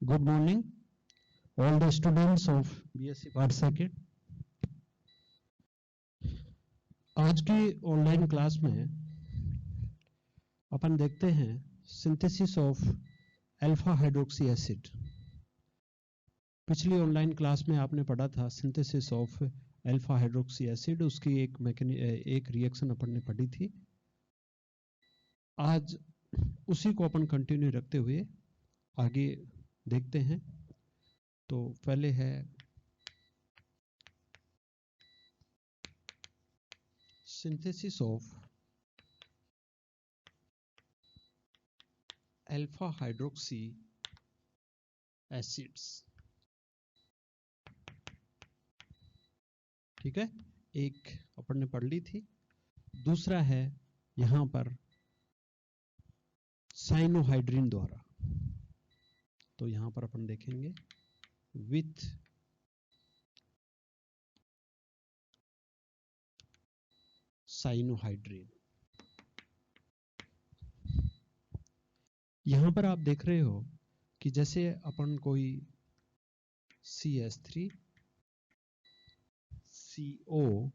Good morning, all the students of BSc Part Second. आज की online class में अपन देखते हैं synthesis of alpha hydroxy acid. पिछली ऑनलाइन क्लास में आपने पढ़ा था synthesis of alpha hydroxy acid, उसकी एक रिएक्शन अपन ने पढ़ी थी। आज उसी को अपन कंटिन्यू रखते हुए आगे देखते हैं। तो पहले है synthesis of alpha hydroxy acids. ठीक है, एक अपन ने पढ़ ली थी। दूसरा है यहां पर साइनोहाइड्रिन द्वारा। तो यहां पर अपन देखेंगे विथ साइनोहाइड्रिन। यहां पर आप देख रहे हो कि जैसे अपन कोई CH3 CO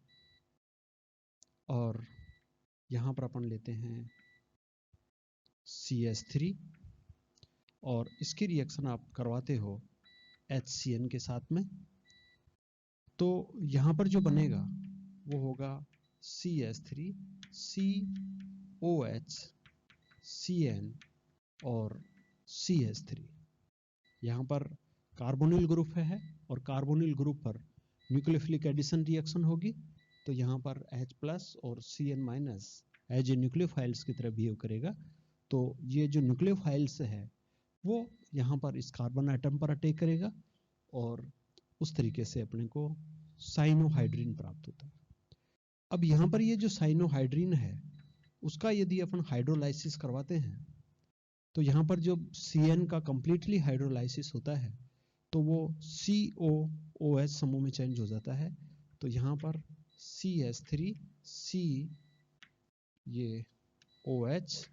और यहां पर अपन लेते हैं CH3 और इसकी रिएक्शन आप करवाते हो HCN के साथ में, तो यहां पर जो बनेगा वो होगा CH3 COH CN और CH3। यहां पर कार्बोनिल ग्रुप है और कार्बोनिल ग्रुप पर न्यूक्लियोफिलिक एडिशन रिएक्शन होगी, तो यहां पर H+ और CN- एज ए न्यूक्लियोफाइल्स की तरह बिहेव करेगा। तो ये जो न्यूक्लियोफाइल्स है वो यहाँ पर इस कार्बन एटम पर अटैक करेगा और उस तरीके से अपने को साइनोहाइड्रिन प्राप्त होता है। अब यहाँ पर ये जो साइनोहाइड्रिन है उसका यदि अपन हाइड्रोलाइसिस करवाते हैं तो यहाँ पर जो CN का कंप्लीटली हाइड्रोलाइसिस होता है तो वो COOH समूह में चेंज हो जाता है। तो यहाँ पर CH3 C ये OH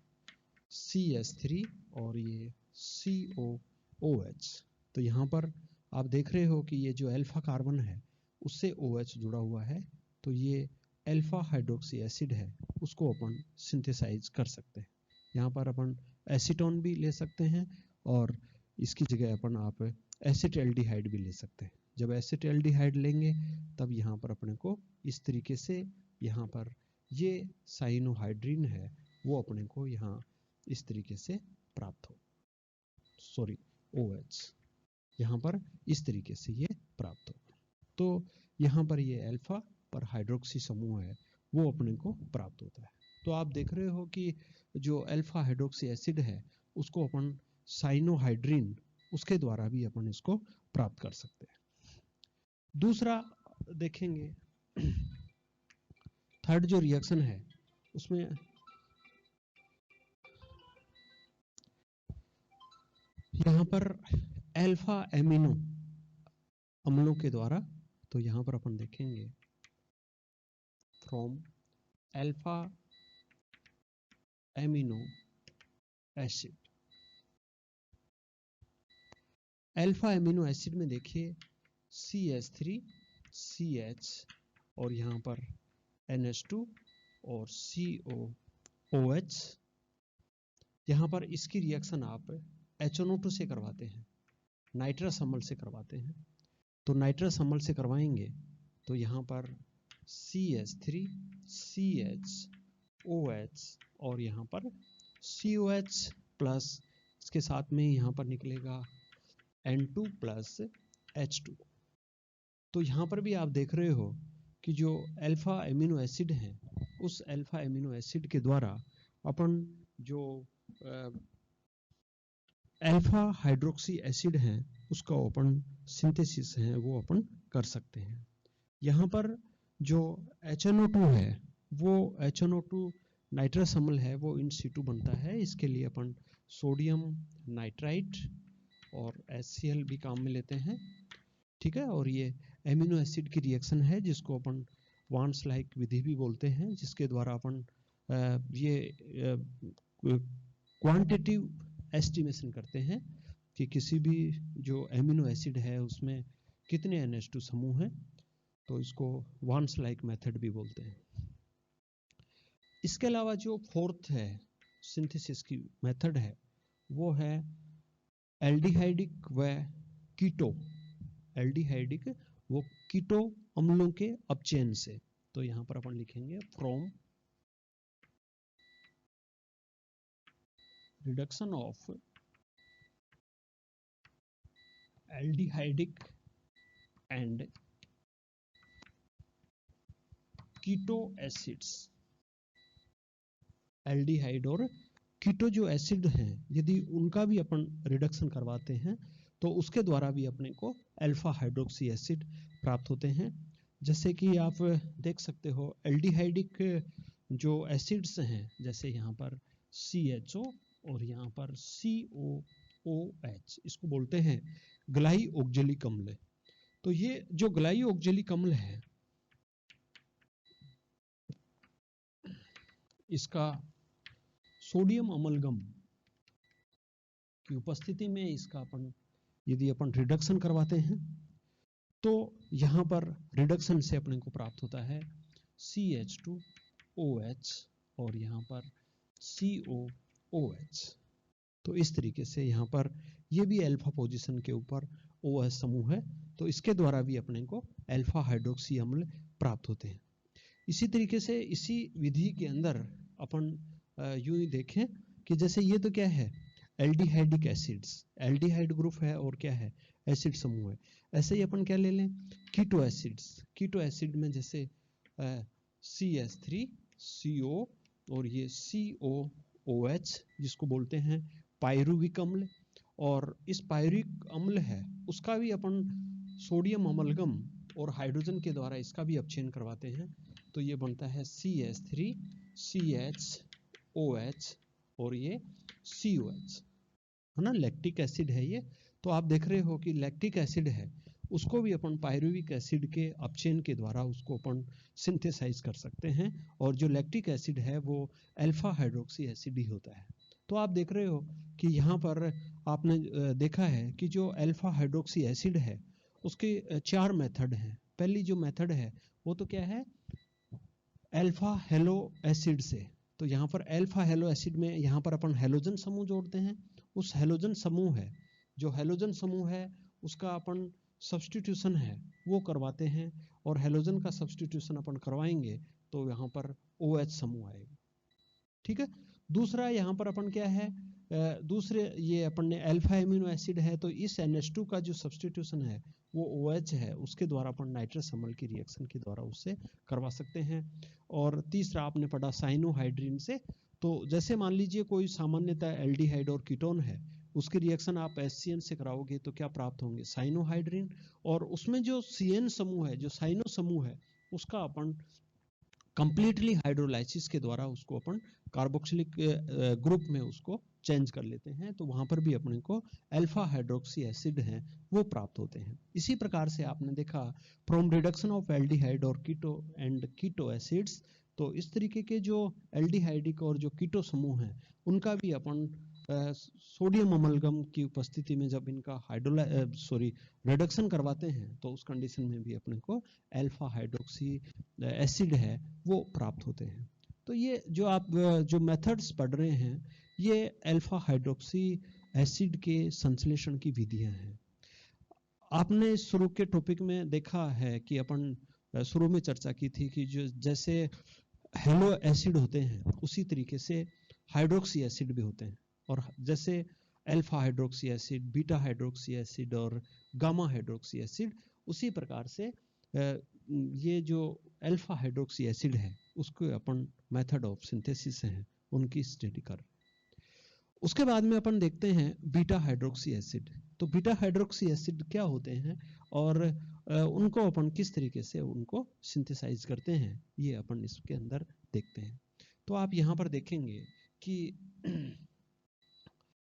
CH3 और ये COOH। तो यहाँ पर आप देख रहे हो कि ये जो अल्फा कार्बन है उससे OH जुड़ा हुआ है, तो ये अल्फा हाइड्रोक्सी एसिड है, उसको अपन सिंथेसाइज कर सकते हैं। यहाँ पर अपन एसीटोन भी ले सकते हैं और इसकी जगह अपन आप एसिटाल्डिहाइड भी ले सकते हैं। जब एसिटाल्डिहाइड लेंगे तब यहाँ पर अपने को इस तरीके से यहाँ पर ये साइनोहाइड्रिन है वो अपने को यहाँ इस तरीके से प्राप्त हो, OH यहाँ पर इस तरीके से ये प्राप्त होगा। तो यहाँ पर ये अल्फा पर हाइड्रोक्सी समूह है वो अपने को प्राप्त होता है। तो आप देख रहे हो कि जो अल्फा हाइड्रोक्सी एसिड है उसको अपन साइनोहाइड्रिन उसके द्वारा भी अपन इसको प्राप्त कर सकते हैं। दूसरा देखेंगे थर्ड जो रिएक्शन है उसमें यहाँ पर अल्फा एमिनो अम्लों के द्वारा। तो यहाँ पर अपन देखेंगे from alpha amino acid. Alpha amino acid में देखिए CH3 CH और यहाँ पर NH2 और COOH। यहाँ पर इसकी रिएक्शन आप HNO2 से करवाते हैं, नाइट्रस अम्ल से करवाते हैं। तो नाइट्रस अम्ल से करवाएंगे तो यहाँ पर CH3 CHOH और यहाँ पर COH प्लस इसके साथ में यहाँ पर निकलेगा N2 प्लस H2। तो यहाँ पर भी आप देख रहे हो कि जो अल्फा एमिनो एसिड है उस अल्फा एमिनो एसिड के द्वारा अपन जो अल्फा हाइड्रोक्सी एसिड है उसका अपन सिंथेसिस है वो अपन कर सकते हैं। यहाँ पर जो HNO2 है वो HNO2 नाइट्रस अम्ल है वो इन सिटू बनता है। इसके लिए अपन सोडियम नाइट्राइट और HCl भी काम में लेते हैं। ठीक है, और ये एमिनो एसिड की रिएक्शन है जिसको अपन वांस लाइक विधि भी बोलते हैं, जिसके द्वारा अपन ये क्वांटिटिव एस्टिमेशन करते हैं कि किसी भी जो एमिनो एसिड है उसमें कितने NH2 समूह हैं, तो इसको वान्स लाइक मेथड भी बोलते हैं। इसके अलावा जो फोर्थ है सिंथेसिस की मेथड है वो है एल्डिहाइडिक व कीटो, एल्डिहाइडिक वो कीटो अम्लों के अपचयन से। तो यहां पर अपन लिखेंगे from reduction of aldehydic and keto acids. Aldehyde और कीटो जो एसिड हैं यदि उनका भी अपन रिडक्शन करवाते हैं तो उसके द्वारा भी अपने को अल्फा हाइड्रोक्सी एसिड प्राप्त होते हैं। जैसे कि आप देख सकते हो एल्डिहाइडिक जो एसिड्स हैं, जैसे यहाँ पर CHO और यहाँ पर COOH, इसको बोलते हैं ग्लाई ऑक्जेलिक अम्ल। तो ये जो ग्लाई ऑक्जेलिक अम्ल है इसका सोडियम अमलगम की उपस्थिति में इसका अपन यदि अपन रिडक्शन करवाते हैं तो यहाँ पर रिडक्शन से अपने को प्राप्त होता है CH2OH और यहाँ पर COOH। तो इस तरीके से यहाँ पर ये भी अल्फा पोजीशन के ऊपर OH समूह है, तो इसके द्वारा भी अपने को अल्फा हाइड्रोक्सी अम्ल प्राप्त होते हैं। इसी तरीके से इसी विधि के अंदर अपन यूं ही देखें कि जैसे ये तो क्या है एल्डिहाइडिक एसिड्स, एल्डिहाइड ग्रुप है और क्या है एसिड समूह है। ऐसे ही अपन क्या ले लें कीटो एसिड्स, कीटो एसिड में जैसे CH3CO और ये COOH जिसको बोलते हैं पायरुविक अम्ल, और इस पायरुविक अम्ल है उसका भी अपन सोडियम अमलगम और हाइड्रोजन के द्वारा इसका भी अपचयन करवाते हैं, तो ये बनता है CH3CHOH और ये COH है ना, लैक्टिक एसिड है ये। तो आप देख रहे हो कि लैक्टिक एसिड है उसको भी अपन पायरुविक एसिड के अपचयन के द्वारा उसको अपन सिंथेसाइज कर सकते हैं, और जो लैक्टिक एसिड है वो अल्फा हाइड्रोक्सी एसिड ही होता है। तो आप देख रहे हो कि यहाँ पर आपने देखा है कि जो अल्फा हाइड्रोक्सी एसिड है उसके 4 मेथड हैं। पहली जो मेथड है वो तो क्या है अल्फा हेलो एसिड से। तो यहाँ पर अल्फा हेलो एसिड में यहाँ पर अपन हेलोजन समूह जोड़ते हैं, उस हेलोजन समूह है जो हेलोजन समूह है उसका अपन सब्स्टिट्यूशन है वो करवाते हैं, और हेलोजन का सब्स्टिट्यूशन अपन करवाएंगे तो यहाँ पर OH समूह आएगा। ठीक है। दूसरा यहाँ पर अपन क्या है दूसरे ये अपन ने अल्फा एमिनो एसिड है, तो इस NH2 का जो सब्स्टिट्यूशन है वो OH है, उसके द्वारा अपन नाइट्रस अम्ल की रिएक्शन के द्वारा उससे करवा सकते हैं। और तीसरा आपने पढ़ा साइनोहाइड्रिन से। तो जैसे मान लीजिए कोई सामान्यतः एल्डिहाइड और कीटोन है, उसकी रिएक्शन आप HCN से कराओगे तो क्या प्राप्त होंगे साइनोहाइड्रिन, और उसमें जो CN समूह है जो साइनो समूह है उसका अपन कंप्लीटली हाइड्रोलाइसिस के द्वारा उसको अपन कार्बोक्सिलिक ग्रुप में उसको चेंज कर लेते हैं, तो वहां पर भी अपने को अल्फा हाइड्रोक्सी एसिड है वो प्राप्त होते हैं। इसी प्रकार से आपने देखा फ्रॉम रिडक्शन ऑफ एल्डिहाइड और कीटो एंड कीटो एसिड्स, तो इस तरीके के जो एल्डिहाइडिक और जो कीटो समूह हैं उनका भी अपन सोडियम अमलगम की उपस्थिति में जब इनका रिडक्शन करवाते हैं तो उस कंडीशन में भी अपने को अल्फा हाइड्रोक्सी एसिड है वो प्राप्त होते हैं। तो ये जो आप जो मेथड्स पढ़ रहे हैं ये अल्फा हाइड्रोक्सी एसिड के संश्लेषण की विधियां हैं। आपने शुरू के टॉपिक में देखा है कि अपन शुरू में चर्चा की थी कि जो जैसे हेलो एसिड होते हैं उसी तरीके से हाइड्रोक्सी एसिड भी होते हैं, और जैसे alpha hydroxy acid, beta hydroxy acid और गामा हाइड्रोक्सी एसिड, उसी प्रकार से ये जो अल्फा हाइड्रोक्सी एसिड है उसको अपन मेथड ऑफ सिंथेसिस हैं उनकी स्टडी कर। उसके बाद में अपन देखते हैं बीटा हाइड्रोक्सी एसिड। तो बीटा हाइड्रोक्सी एसिड क्या होते हैं और उनको अपन किस तरीके से उनको सिंथेसाइज करते हैं ये अपन इसके अंदर देखते हैं। तो आप यहाँ पर देखेंगे कि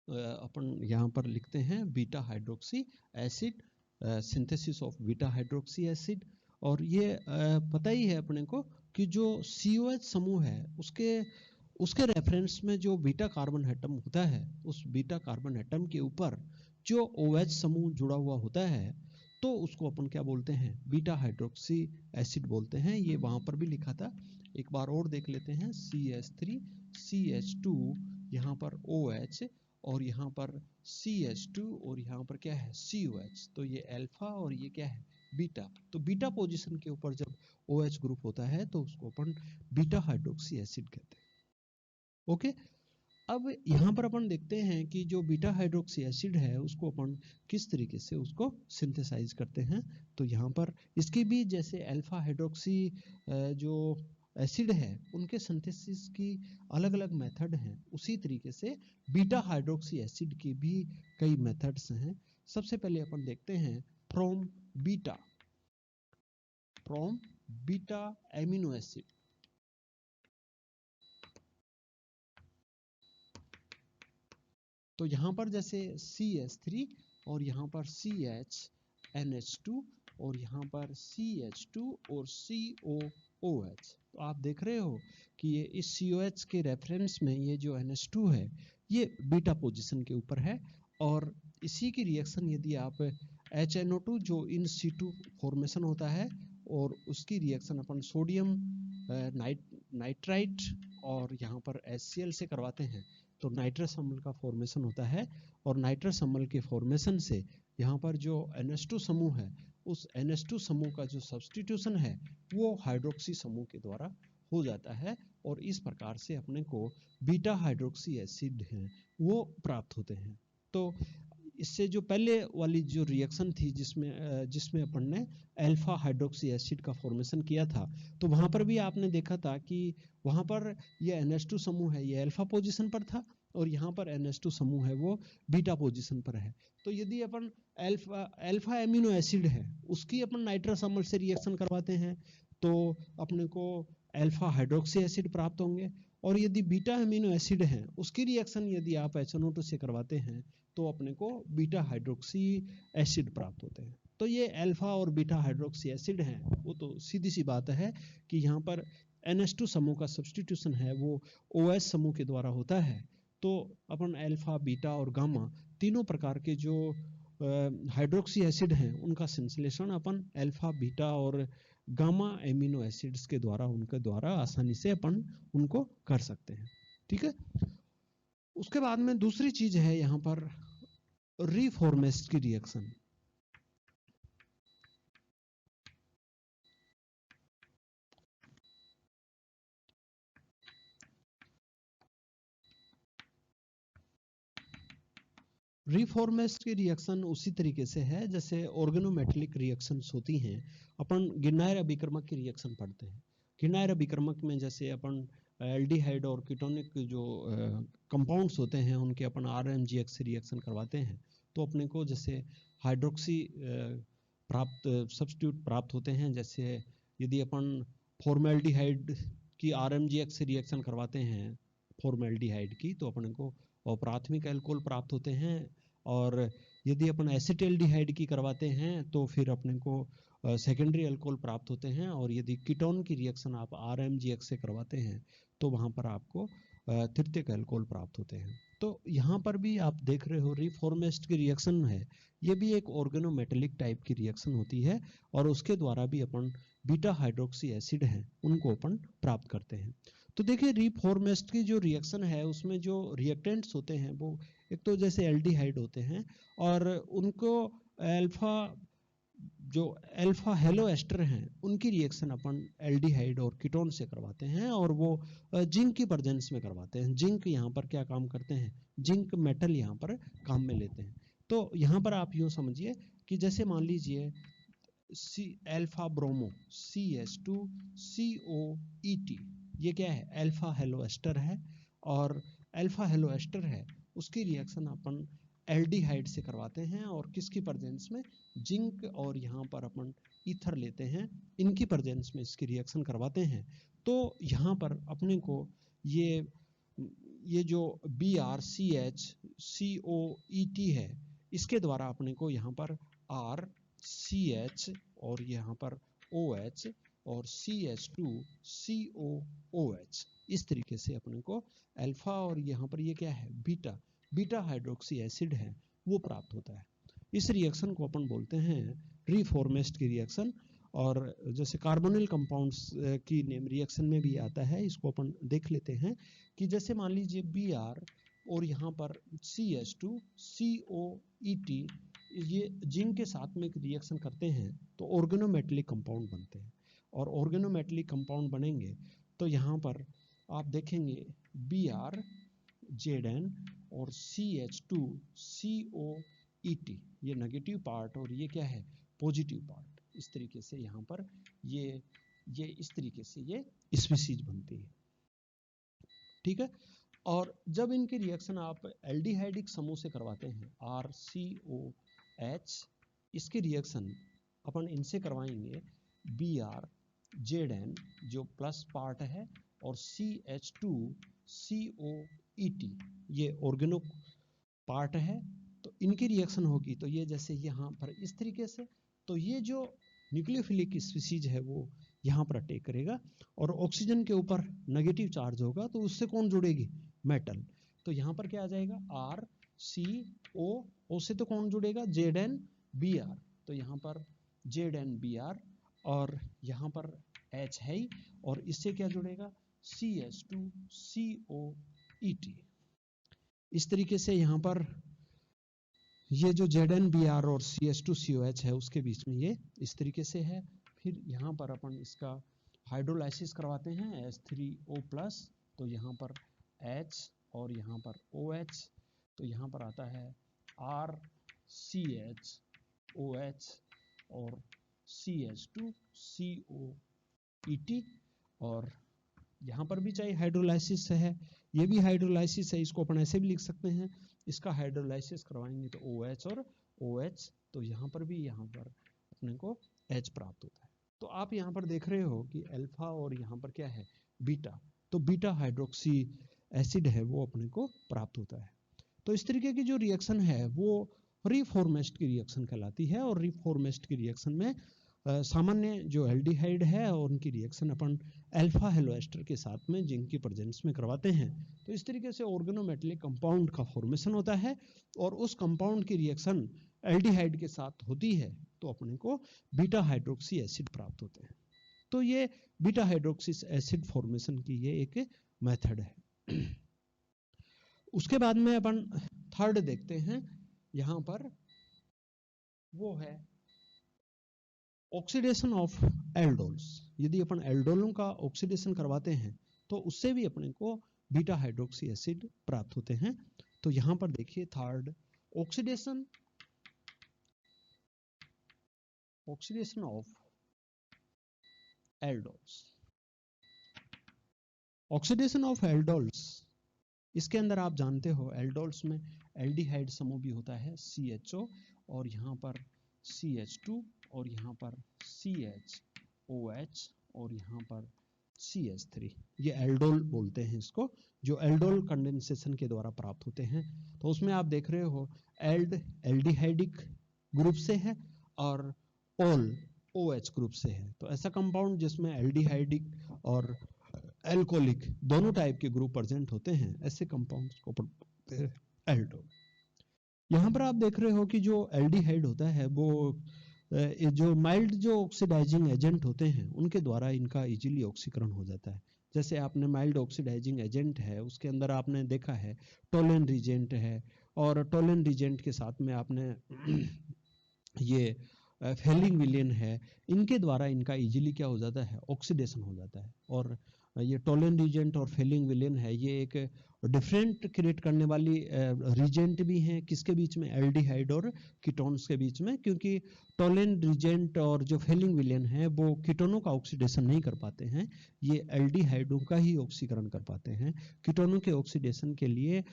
अपन यहाँ पर लिखते हैं beta hydroxy acid, synthesis of beta hydroxy acid. और ये पता ही है अपने को कि जो COH समूह है उसके रेफरेंस में जो बीटा कार्बन एटम होता है उस बीटा कार्बन एटम के ऊपर जो OH समूह जुड़ा हुआ होता है तो उसको अपन क्या बोलते हैं, बीटा हाइड्रोक्सी एसिड बोलते हैं। ये वहां पर भी लिखा था, एक बार और देख लेते हैं। CH3 CH2, यहाँ पर OH और यहाँ पर CH2 और यहाँ पर क्या है COH। तो ये अल्फा और ये क्या है बीटा। तो बीटा पोजीशन के ऊपर जब OH ग्रुप होता है तो उसको अपन बीटा हाइड्रोक्सी एसिड कहते हैं। ओके, अब यहाँ पर अपन देखते हैं कि जो बीटा हाइड्रोक्सी एसिड है उसको अपन किस तरीके से उसको सिंथेसाइज करते हैं। तो यहाँ पर इसकी भी जैसे अल्फा हाइड्रोक्सी जो एसिड है उनके सिंथेसिस की अलग अलग मेथड हैं, उसी तरीके से बीटा हाइड्रोक्सी एसिड की भी कई मेथड्स हैं। सबसे पहले अपन देखते हैं फ्रॉम बीटा एमिनो एसिड। तो यहाँ पर जैसे CH3 और यहाँ पर CHNH2 और यहाँ पर CH2 और COOH। तो आप देख रहे हो कि ये इस COH के रेफरेंस में ये जो NH2 है ये बीटा पोजीशन के ऊपर है, और इसी की रिएक्शन यदि आप HNO2 जो इन situ फॉर्मेशन होता है और उसकी रिएक्शन अपन सोडियम नाइट्राइट और यहाँ पर HCl से करवाते हैं तो नाइट्रस अम्ल का फॉर्मेशन होता है, और नाइट्रस अम्ल के फॉर्मेशन से यहाँ पर जो NH2 समूह है उस NH2 समूह का जो सब्स्टिट्यूशन है वो हाइड्रोक्सी समूह के द्वारा हो जाता है, और इस प्रकार से अपने को बीटा हाइड्रोक्सी एसिड हैं वो प्राप्त होते हैं। तो इससे जो पहले वाली जो रिएक्शन थी जिसमें अपन ने अल्फा हाइड्रोक्सी एसिड का फॉर्मेशन किया था, तो वहां पर भी आपने देखा था कि वहां पर ये NH2 समूह है ये अल्फा पोजीशन पर था और यहाँ पर NH2 समूह है वो बीटा पोजीशन पर है। तो यदि अपन अल्फा एमिनो एसिड है उसकी अपन नाइट्रस अम्ल से रिएक्शन करवाते हैं तो अपने को अल्फा हाइड्रोक्सी एसिड प्राप्त होंगे, और यदि बीटा एमिनो एसिड है उसकी रिएक्शन यदि आप HNO2 से करवाते हैं तो अपने को बीटा हाइड्रोक्सी एसिड प्राप्त होते हैं। तो ये अल्फा और बीटा हाइड्रोक्सी एसिड हैं, वो तो सीधी सी बात है कि यहाँ पर NH2 समूह का सब्स्टिट्यूशन है वो OH समूह के द्वारा होता है। तो अपन अल्फा बीटा और गामा तीनों प्रकार के जो हाइड्रोक्सी एसिड हैं उनका संश्लेषण अपन अल्फा बीटा और गामा एमिनो एसिड्स के द्वारा उनके द्वारा आसानी से अपन उनको कर सकते हैं। ठीक है, उसके बाद में दूसरी चीज है यहाँ पर रीफॉर्मेस्ट की रिएक्शन। रीफॉर्मेस्ट की रिएक्शन उसी तरीके से है जैसे ऑर्गेनोमेटेलिक रिएक्शंस होती हैं। अपन गिरनायर अभिकर्मक की रिएक्शन पढ़ते हैं। गिरनायर अभिकर्मक में जैसे अपन एल्डिहाइड और कीटोनिक जो कंपाउंड्स होते हैं उनके अपन RMGX से रिएक्शन करवाते हैं तो अपने को जैसे हाइड्रोक्सी सब्स्टिट्यूट प्राप्त होते हैं। जैसे यदि अपन फॉर्मेल्डिहाइड की RMGX से रिएक्शन करवाते हैं फॉर्मेल्डिहाइड की तो अपने को और प्राथमिक अल्कोहल प्राप्त होते हैं, और यदि अपन एसिटाल्डिहाइड की करवाते हैं तो फिर अपने को सेकेंडरी अल्कोहल प्राप्त होते हैं, और यदि कीटोन की रिएक्शन आप RMGX से करवाते हैं तो वहां पर आपको तृतीयक अल्कोहल प्राप्त होते हैं। तो यहाँ पर भी आप देख रहे हो रीफॉर्मेस्ट की रिएक्शन है, ये भी एक ऑर्गेनोमेटेलिक टाइप की रिएक्शन होती है, और उसके द्वारा भी अपन बीटा हाइड्रोक्सी एसिड हैं उनको अपन प्राप्त करते हैं। तो देखिए रीफॉर्मेस्ट की जो रिएक्शन है उसमें जो रिएक्टेंट्स होते हैं वो एक तो जैसे एल्डिहाइड होते हैं, और उनको अल्फा हेलो एस्टर हैं उनकी रिएक्शन अपन एल्डिहाइड और कीटोन से करवाते हैं, और वो जिंक की प्रेजेंस में करवाते हैं। जिंक यहाँ पर क्या काम करते हैं, जिंक मेटल यहाँ पर काम में लेते हैं। तो यहाँ पर आप यूँ समझिए कि जैसे मान लीजिए अल्फा ब्रोमो CH2COET, ये क्या है अल्फा हेलो एस्टर है, और अल्फा हेलो एस्टर है उसकी रिएक्शन अपन एल्डिहाइड से करवाते हैं, और किसकी प्रेजेंस में जिंक और यहाँ पर अपन ईथर लेते हैं, इनकी प्रेजेंस में इसकी रिएक्शन करवाते हैं। तो यहाँ पर अपने को ये जो BrCHCOET है इसके द्वारा अपने को यहाँ पर RCH और यहाँ पर OH और CH2COOH इस तरीके से अपने को अल्फा और यहाँ पर ये क्या है बीटा हाइड्रोक्सी एसिड है वो प्राप्त होता है। इस रिएक्शन को अपन बोलते हैं रीफॉर्मेस्ट की रिएक्शन। और जैसे कार्बोनिल कंपाउंड्स की नेम रिएक्शन में भी आता है, इसको अपन देख लेते हैं कि जैसे मान लीजिए Br और यहाँ पर CH2COET, ये जिंक के साथ में एक रिएक्शन करते हैं तो ऑर्गेनोमेटेलिक कंपाउंड बनते हैं। और ऑर्गेनोमेटेलिक कंपाउंड बनेंगे तो यहाँ पर आप देखेंगे Br Zn और CH2COET, ये नेगेटिव पार्ट और ये क्या है, पॉजिटिव पार्ट। इस तरीके से यहाँ पर ये इस तरीके से ये स्पीशीज बनती है, ठीक है। और जब इनकी रिएक्शन आप एल्डिहाइडिक समूह से करवाते हैं RCOH, इसकी रिएक्शन अपन इनसे करवाएंगे Br Zn जो प्लस पार्ट है और CH2COET ये ऑर्गेनो पार्ट है, तो इनकी रिएक्शन होगी तो ये जैसे यहाँ पर इस तरीके से, तो ये जो न्यूक्लियोफिलिक स्पीशीज है वो यहाँ पर अटैक करेगा और ऑक्सीजन के ऊपर नेगेटिव चार्ज होगा तो उससे कौन जुड़ेगी, मेटल। तो यहाँ पर क्या आ जाएगा RCO से तो कौन जुड़ेगा, ZnBr, तो यहाँ पर ZnBr और यहाँ पर H है ही, और इससे क्या जुड़ेगा CH2COET। इस तरीके से यहाँ पर ये जो ZnBr और CH2COH है उसके बीच में ये इस तरीके से है। फिर यहाँ पर अपन इसका हाइड्रोलाइसिस करवाते हैं H3O+, तो यहाँ पर H और यहाँ पर OH, तो यहाँ पर आता है RCHOH और CH2COET। और यहाँ पर भी चाहे हाइड्रोलाइसिस है, ये भी हाइड्रोलाइसिस है, इसको अपन ऐसे भी लिख सकते हैं, इसका हाइड्रोलाइसिस करवाएंगे तो OH और OH, तो यहाँ पर भी यहाँ पर अपने को H प्राप्त होता है। तो आप यहाँ पर देख रहे हो कि अल्फा और यहाँ पर क्या है बीटा, तो बीटा हाइड्रोक्सी एसिड है वो अपने को प्राप्त होता है। तो इस तरीके की जो रिएक्शन है वो रीफॉर्मेस्ट की रिएक्शन कहलाती है। और रीफॉर्मेस्ट की रिएक्शन में सामान्य जो एल्डिहाइड है और उनकी रिएक्शन अपन अल्फा हेलोएस्टर के साथ में जिंक की प्रेजेंस में करवाते हैं। तो इस तरीके से ऑर्गेनोमेटेलिक कंपाउंड का फॉर्मेशन होता है और उस कंपाउंड की रिएक्शन एल्डिहाइड के साथ होती है तो अपने को बीटा हाइड्रोक्सी एसिड प्राप्त होते हैं। तो ये बीटा हाइड्रोक्सी एसिड फॉर्मेशन की ये एक मेथड है। उसके बाद में अपन थर्ड देखते हैं, यहां पर वो है ऑक्सीडेशन ऑफ एल्डोल्स। यदि अपन एल्डोलों का ऑक्सीडेशन करवाते हैं तो उससे भी अपने को बीटा हाइड्रोक्सी एसिड प्राप्त होते हैं। तो यहां पर देखिए third oxidation of aldols. Oxidation of aldols, इसके अंदर आप जानते हो एल्डोल्स में एल्डिहाइड समूह भी होता है CHO और यहाँ पर CH2 और यहाँ पर CHOH और यहाँ पर CH3, ये एल्डोल बोलते हैं इसको, जो एल्डोल कंडेंसेशन के द्वारा प्राप्त होते हैं। तो उसमें आप देख रहे हो एल्डिहाइडिक ग्रुप से है और ओल OH ग्रुप से है। तो ऐसा कंपाउंड जिसमें एल्डिहाइडिक और एल्कोहलिक दोनों टाइप के ग्रुप प्रेजेंट होते हैं, ऐसे कंपाउंड्स को बोलते हैं एल्डोल। यहाँ पर आप देख रहे हो कि जो एल्डिहाइड होता है वो जो माइल्ड जो ऑक्सीडाइजिंग एजेंट होते हैं उनके द्वारा इनका इजीली ऑक्सीकरण हो जाता है। जैसे आपने माइल्ड ऑक्सीडाइजिंग एजेंट है उसके अंदर आपने देखा है टोलेन रिजेंट है, और टोलेन रिजेंट के साथ में आपने ये फेलिंग विलेन है, इनके द्वारा इनका इजीली क्या हो जाता है, ऑक्सीडेशन हो जाता है। और ये टोलेन रिजेंट और फेलिंग विलेन है, ये एक डिफरेंट क्रिएट करने वाली रिजेंट भी हैं किसके बीच में, एल्डिहाइड और कीटोन्स के बीच में, क्योंकि टोलेन रिजेंट और जो फेलिंग विलेन है वो कीटोनों का ऑक्सीडेशन नहीं कर पाते हैं, ये एल्डिहाइडों का ही ऑक्सीकरण कर पाते हैं। कीटोनों के ऑक्सीडेशन के लिए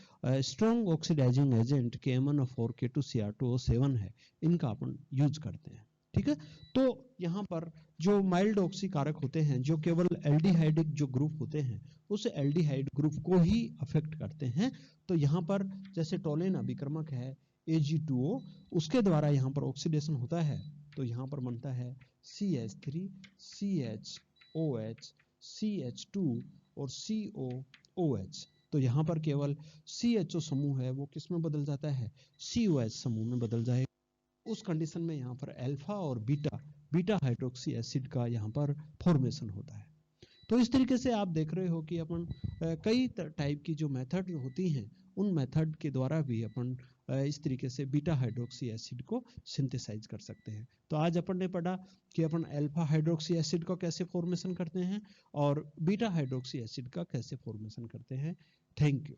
strong oxidising agent KMnO4 K2Cr2O7 है, इनका अपन यूज करते हैं, ठीक है। तो यहाँ पर जो माइल्ड ऑक्सीकारक होते हैं जो केवल एल्डिहाइडिक जो ग्रुप होते हैं उस एल्डिहाइड ग्रुप को ही अफेक्ट करते हैं। तो यहाँ पर जैसे टोलेन अभिक्रमक है Ag2O, उसके द्वारा यहाँ पर ऑक्सीडेशन होता है तो यहाँ पर बनता है CH3 CHOH CH2 और COOH। तो यहाँ पर केवल CHO समूह है वो किस में बदल जाता है, COH समूह में बदल जाएगा। उस कंडीशन में यहाँ पर अल्फा और बीटा हाइड्रोक्सी एसिड का यहाँ पर फॉर्मेशन होता है। तो इस तरीके से आप देख रहे हो कि अपन कई टाइप की जो मेथड होती हैं उन मेथड के द्वारा भी अपन इस तरीके से बीटा हाइड्रोक्सी एसिड को सिंथेसाइज कर सकते हैं। तो आज अपन ने पढ़ा कि अपन अल्फा हाइड्रोक्सी एसिड का कैसे फॉर्मेशन करते हैं और बीटा हाइड्रोक्सी एसिड का कैसे फॉर्मेशन करते हैं। Thank you.